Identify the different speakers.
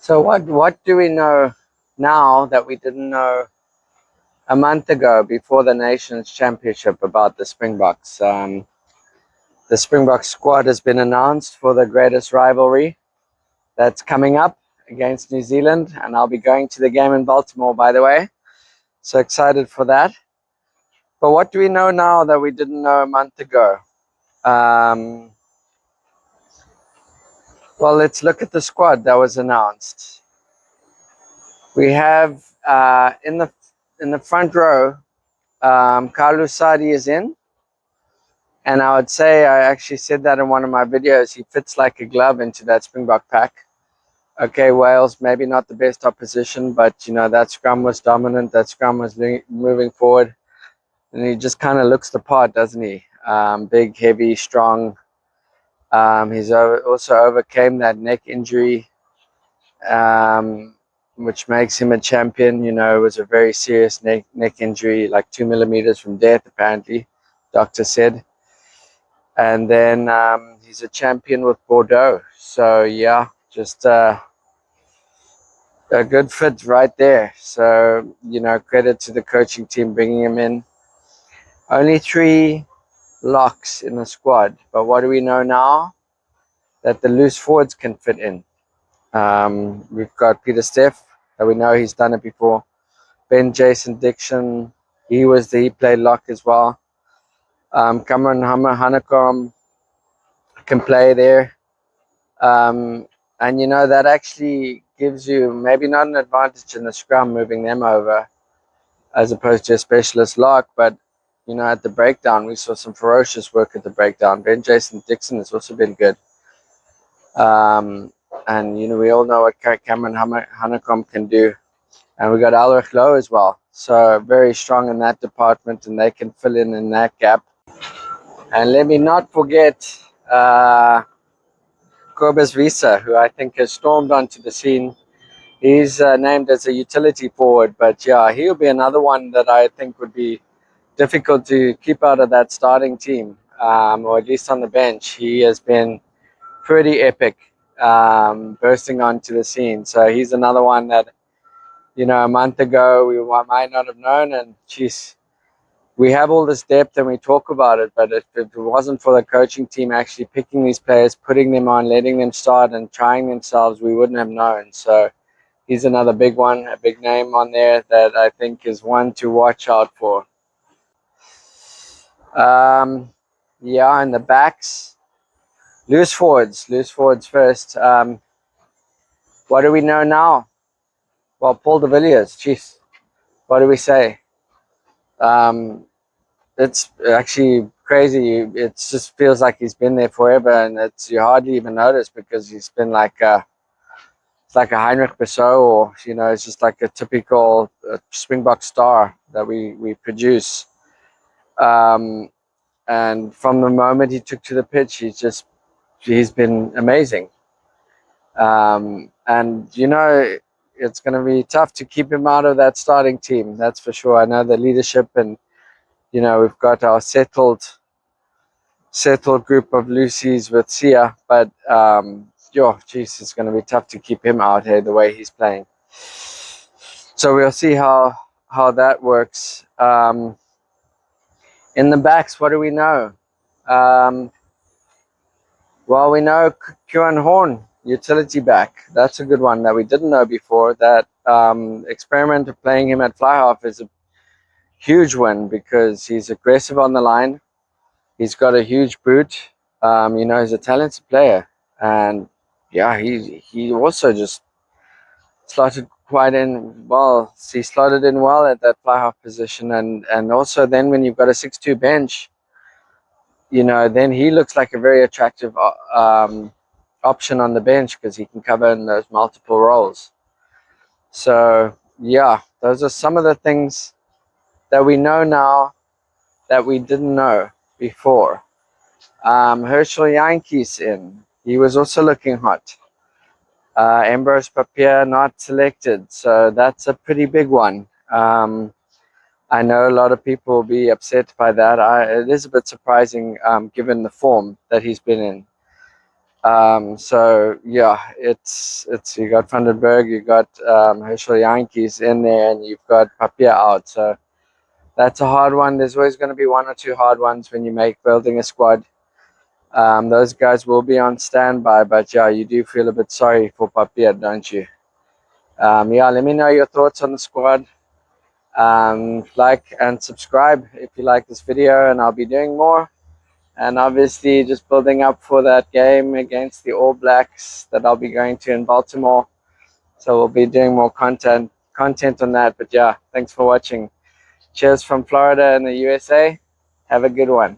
Speaker 1: So what do we know now that we didn't know a month ago before the Nations Championship about the Springboks? The Springbok squad has been announced for the greatest rivalry that's coming up against New Zealand, and I'll be going to the game in Baltimore, by the way. So excited for that. But what do we know now that we didn't know a month ago? Well, let's look at the squad that was announced. We have in the front row, Carlos Sadi is in, and I would say, I actually said that in one of my videos, he fits like a glove into that Springbok pack. Okay, Wales, maybe not the best opposition, but you know, that scrum was dominant, that scrum was moving forward, and he just kind of looks the part, doesn't he? Big, heavy, strong. He's also overcame that neck injury, which makes him a champion. You know, it was a very serious neck injury, like 2 millimeters from death, apparently, doctor said. And then he's a champion with Bordeaux. So yeah, just a good fit right there. So, you know, credit to the coaching team bringing him in. Only 3 locks in the squad. But what do we know now? That the loose forwards can fit in. We've got Peter Steff, that we know he's done it before. Ben Jason Dixon, he played lock as well. Cameron Hanekom can play there. And you know, that actually gives you maybe not an advantage in the scrum, moving them over as opposed to a specialist lock, but you know, at the breakdown we saw some ferocious work at the breakdown. Ben Jason Dixon has also been good. And you know, we all know what Cameron Hanekom can do. And we got Alrich Low as well, so very strong in that department, and they can fill in that gap. And let me not forget Cobus Visa, who I think has stormed onto the scene. He's named as a utility forward, but yeah, he'll be another one that I think would be difficult to keep out of that starting team, or at least on the bench. He has been pretty epic, bursting onto the scene. So he's another one that, you know, a month ago we might not have known. And geez, we have all this depth and we talk about it, but if it wasn't for the coaching team actually picking these players, putting them on, letting them start and trying themselves, we wouldn't have known. So he's another big one, a big name on there that I think is one to watch out for. Yeah, and the backs, loose forwards first. What do we know now? Well, Paul de Villiers, jeez, what do we say? It's actually crazy. It just feels like he's been there forever, and you hardly even notice because he's been like it's like a Heinrich Bissau, or you know, it's just like a typical Springbok star that we produce. And from the moment he took to the pitch, he's been amazing. And you know, it's going to be tough to keep him out of that starting team, that's for sure. I know the leadership, and you know, we've got our settled group of Lucy's with Sia, but geez, it's going to be tough to keep him out here the way he's playing. So we'll see how that works. In the backs, what do we know? Well, we know Kieran Horn, utility back. That's a good one that we didn't know before. That experiment of playing him at fly half is a huge win because he's aggressive on the line. He's got a huge boot. You know, he's a talented player, and yeah, he also just slotted quite in well. He slotted in well at that fly half position, and also then when you've got a 6-2 bench, you know, then he looks like a very attractive option on the bench because he can cover in those multiple roles. So yeah, those are some of the things that we know now that we didn't know before. Herschel Yankees in. He was also looking hot. Ambrose Papier not selected, so that's a pretty big one. I know a lot of people will be upset by that. It is a bit surprising given the form that he's been in. So yeah, it's you got Vandenberg, you got Herschel Yankees in there, and you've got Papier out. So that's a hard one. There's always going to be one or two hard ones when you make building a squad. Those guys will be on standby, but yeah, you do feel a bit sorry for Papier, don't you? Yeah, let me know your thoughts on the squad. Like and subscribe if you like this video, and I'll be doing more. And obviously, just building up for that game against the All Blacks that I'll be going to in Baltimore. So we'll be doing more content on that. But yeah, thanks for watching. Cheers from Florida and the USA. Have a good one.